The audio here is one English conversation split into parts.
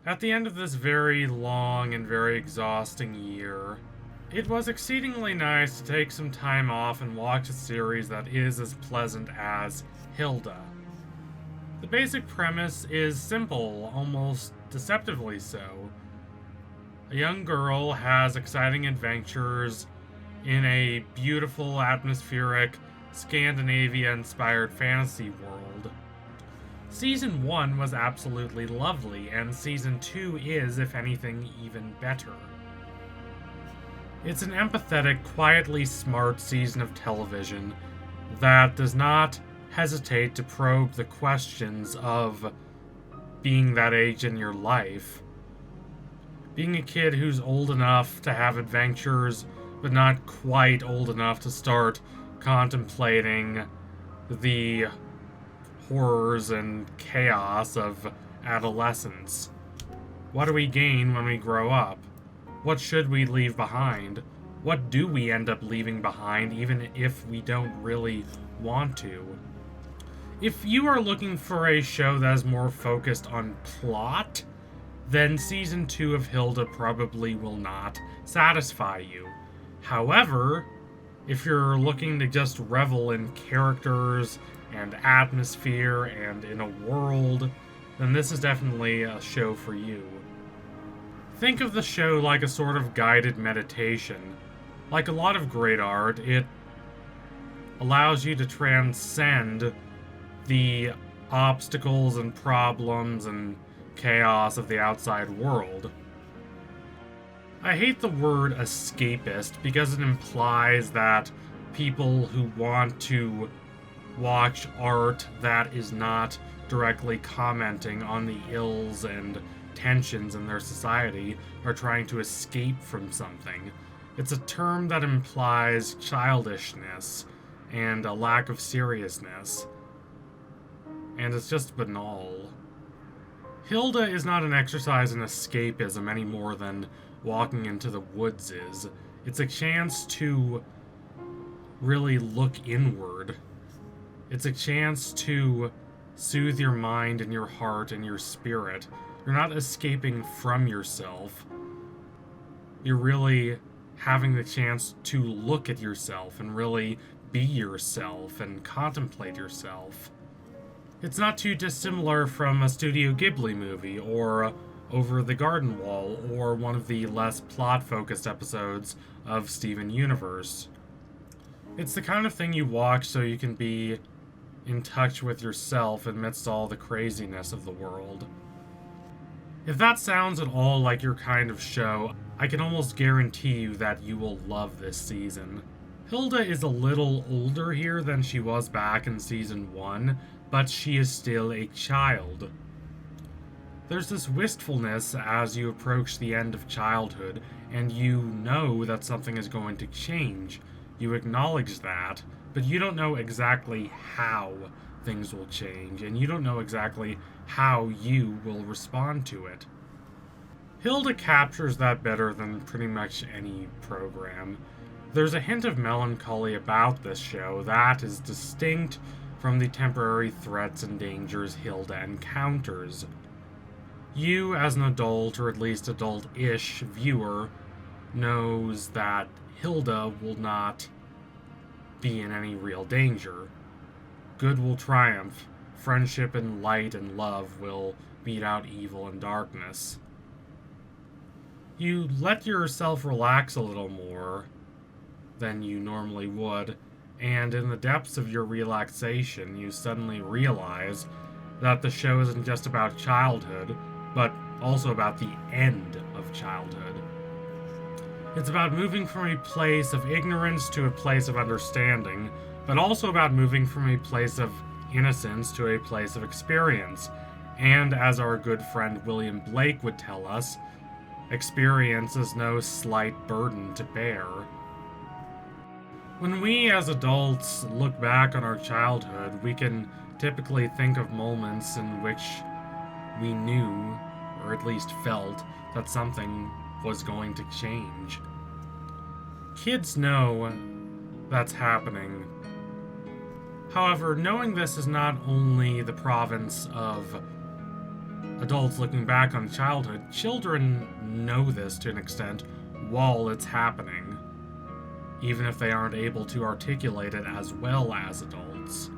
At the end of this very long and very exhausting year, it was exceedingly nice to take some time off and watch a series that is as pleasant as Hilda. The basic premise is simple, almost deceptively so. A young girl has exciting adventures in a beautiful, atmospheric, Scandinavia-inspired fantasy world. Season 1 was absolutely lovely, and Season 2 is, if anything, even better. It's an empathetic, quietly smart season of television that does not hesitate to probe the questions of being that age in your life. Being a kid who's old enough to have adventures, but not quite old enough to start contemplating the horrors and chaos of adolescence. What do we gain when we grow up? What should we leave behind? What do we end up leaving behind, even if we don't really want to? If you are looking for a show that is more focused on plot, then Season 2 of Hilda probably will not satisfy you. However, if you're looking to just revel in characters and atmosphere and in a world, then this is definitely a show for you. Think of the show like a sort of guided meditation. Like a lot of great art, it allows you to transcend the obstacles and problems and chaos of the outside world. I hate the word escapist because it implies that people who want to watch art that is not directly commenting on the ills and tensions in their society are trying to escape from something. It's a term that implies childishness and a lack of seriousness. And it's just banal. Hilda is not an exercise in escapism any more than walking into the woods is. It's a chance to really look inward. It's a chance to soothe your mind and your heart and your spirit. You're not escaping from yourself. You're really having the chance to look at yourself and really be yourself and contemplate yourself. It's not too dissimilar from a Studio Ghibli movie, or Over the Garden Wall, or one of the less plot-focused episodes of Steven Universe. It's the kind of thing you watch so you can be in touch with yourself amidst all the craziness of the world. If that sounds at all like your kind of show, I can almost guarantee you that you will love this season. Hilda is a little older here than she was back in Season 1, but she is still a child. There's this wistfulness as you approach the end of childhood, and you know that something is going to change. You acknowledge that, but you don't know exactly how things will change, and you don't know exactly how you will respond to it. Hilda captures that better than pretty much any program. There's a hint of melancholy about this show that is distinct from the temporary threats and dangers Hilda encounters. You, as an adult, or at least adult-ish viewer, knows that Hilda will not be in any real danger. Good will triumph. Friendship and light and love will beat out evil and darkness. You let yourself relax a little more than you normally would, and in the depths of your relaxation, you suddenly realize that the show isn't just about childhood, but also about the end of childhood. It's about moving from a place of ignorance to a place of understanding, but also about moving from a place of innocence to a place of experience. And as our good friend William Blake would tell us, experience is no slight burden to bear. When we as adults look back on our childhood, we can typically think of moments in which we knew, or at least felt, that something was going to change. Kids know that's happening. However, knowing this is not only the province of adults looking back on childhood, children know this to an extent while it's happening, even if they aren't able to articulate it as well as adults.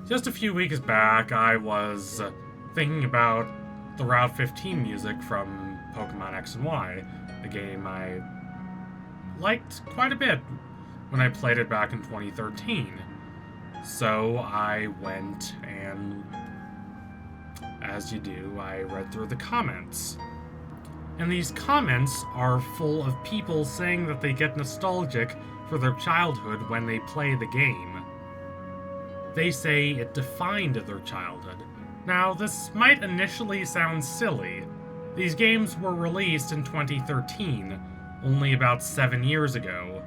Just a few weeks back, I was thinking about the Route 15 music from Pokemon X and Y, a game I liked quite a bit when I played it back in 2013. So I went and, as you do, I read through the comments. And these comments are full of people saying that they get nostalgic for their childhood when they play the game. They say it defined their childhood. Now, this might initially sound silly. These games were released in 2013, only about 7 years ago.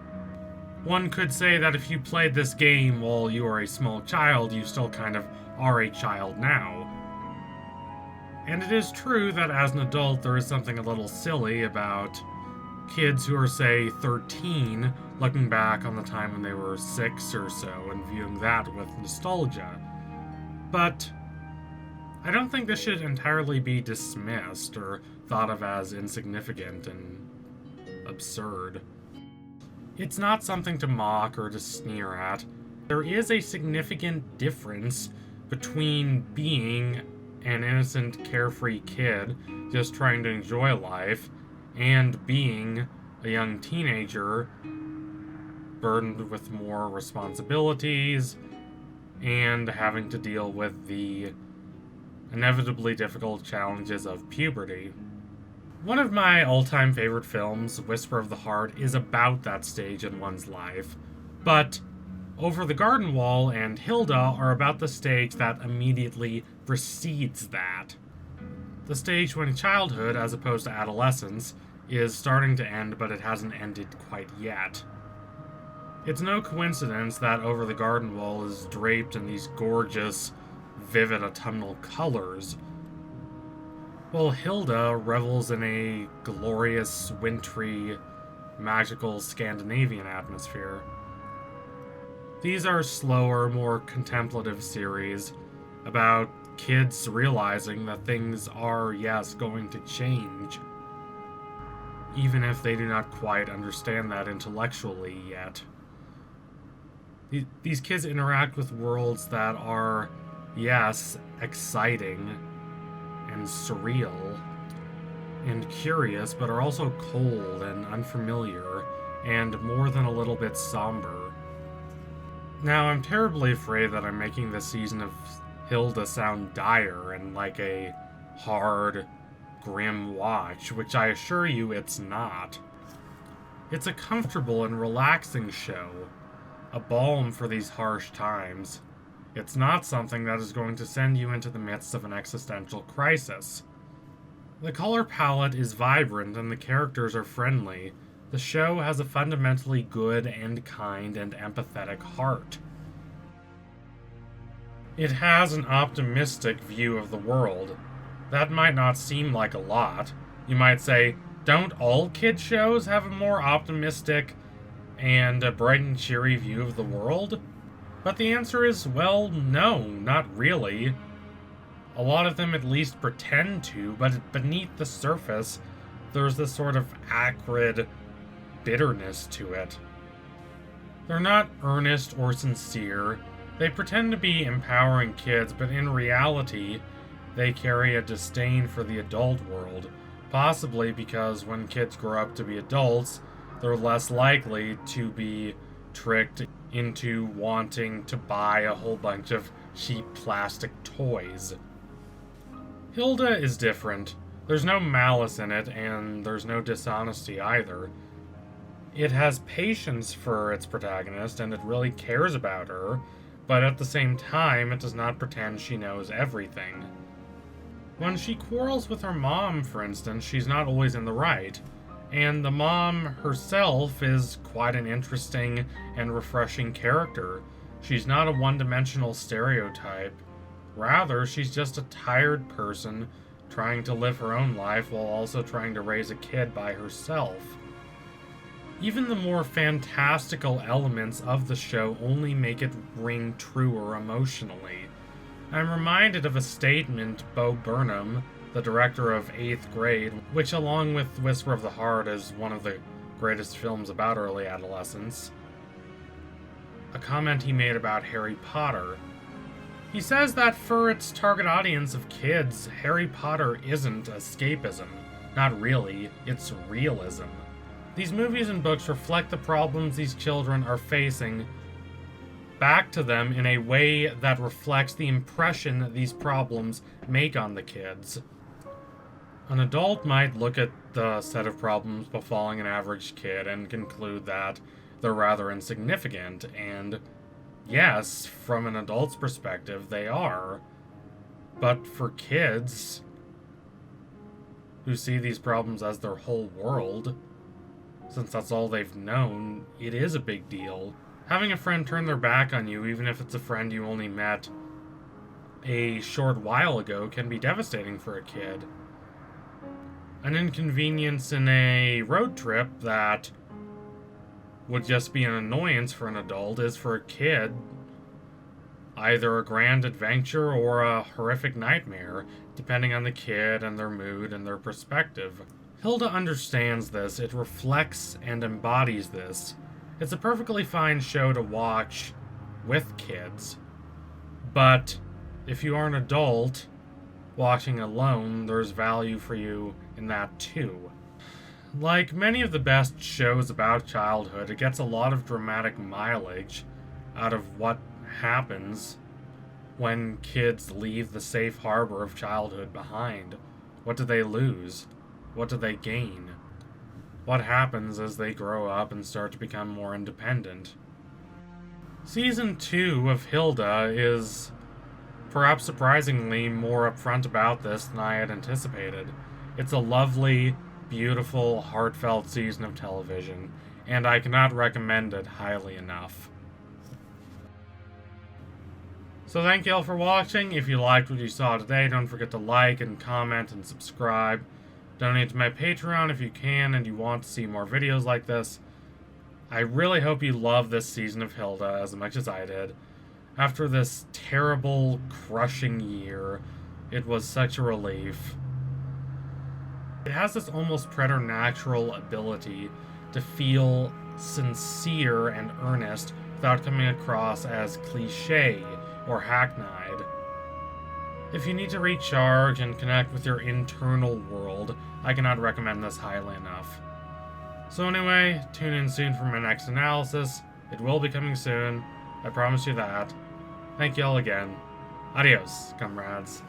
One could say that if you played this game while you were a small child, you still kind of are a child now. And it is true that as an adult there is something a little silly about kids who are, say, 13, looking back on the time when they were 6 or so and viewing that with nostalgia. But I don't think this should entirely be dismissed or thought of as insignificant and absurd. It's not something to mock or to sneer at. There is a significant difference between being an innocent, carefree kid just trying to enjoy life and being a young teenager burdened with more responsibilities and having to deal with the inevitably difficult challenges of puberty. One of my all-time favorite films, Whisper of the Heart, is about that stage in one's life, but Over the Garden Wall and Hilda are about the stage that immediately precedes that. The stage when childhood, as opposed to adolescence, is starting to end, but it hasn't ended quite yet. It's no coincidence that Over the Garden Wall is draped in these gorgeous, vivid autumnal colors, while Hilda revels in a glorious, wintry, magical Scandinavian atmosphere. These are slower, more contemplative series about kids realizing that things are, yes, going to change, even if they do not quite understand that intellectually yet. These kids interact with worlds that are, yes, exciting and surreal and curious, but are also cold and unfamiliar and more than a little bit somber. Now, I'm terribly afraid that I'm making this season of Hilda sound dire and like a hard, grim watch, which I assure you it's not. It's a comfortable and relaxing show, a balm for these harsh times. It's not something that is going to send you into the midst of an existential crisis. The color palette is vibrant and the characters are friendly. The show has a fundamentally good and kind and empathetic heart. It has an optimistic view of the world. That might not seem like a lot. You might say, don't all kid shows have a more optimistic and a bright and cheery view of the world? But the answer is, well, no, not really. A lot of them at least pretend to, but beneath the surface, there's this sort of acrid bitterness to it. They're not earnest or sincere. They pretend to be empowering kids, but in reality, they carry a disdain for the adult world, possibly because when kids grow up to be adults, they're less likely to be tricked into wanting to buy a whole bunch of cheap plastic toys. Hilda is different. There's no malice in it, and there's no dishonesty either. It has patience for its protagonist, and it really cares about her, but at the same time, it does not pretend she knows everything. When she quarrels with her mom, for instance, she's not always in the right, and the mom herself is quite an interesting and refreshing character. She's not a one-dimensional stereotype. Rather, she's just a tired person trying to live her own life while also trying to raise a kid by herself. Even the more fantastical elements of the show only make it ring truer emotionally. I'm reminded of a statement Bo Burnham, the director of 8th Grade, which along with Whisper of the Heart is one of the greatest films about early adolescence, a comment he made about Harry Potter. He says that for its target audience of kids, Harry Potter isn't escapism. Not really, it's realism. These movies and books reflect the problems these children are facing back to them in a way that reflects the impression these problems make on the kids. An adult might look at the set of problems befalling an average kid and conclude that they're rather insignificant, and yes, from an adult's perspective, they are. But for kids who see these problems as their whole world, since that's all they've known, it is a big deal. Having a friend turn their back on you, even if it's a friend you only met a short while ago, can be devastating for a kid. An inconvenience in a road trip that would just be an annoyance for an adult is for a kid either a grand adventure or a horrific nightmare, depending on the kid and their mood and their perspective. Hilda understands this, it reflects and embodies this. It's a perfectly fine show to watch with kids, but if you are an adult watching alone, there's value for you in that too. Like many of the best shows about childhood, it gets a lot of dramatic mileage out of what happens when kids leave the safe harbor of childhood behind. What do they lose? What do they gain? What happens as they grow up and start to become more independent? Season 2 of Hilda is, perhaps surprisingly, more upfront about this than I had anticipated. It's a lovely, beautiful, heartfelt season of television, and I cannot recommend it highly enough. So thank you all for watching. If you liked what you saw today, don't forget to like and comment and subscribe. Donate to my Patreon if you can and you want to see more videos like this. I really hope you love this season of Hilda as much as I did. After this terrible, crushing year, it was such a relief. It has this almost preternatural ability to feel sincere and earnest without coming across as cliché or hackneyed. If you need to recharge and connect with your internal world, I cannot recommend this highly enough. So anyway, tune in soon for my next analysis. It will be coming soon. I promise you that. Thank you all again. Adios, comrades.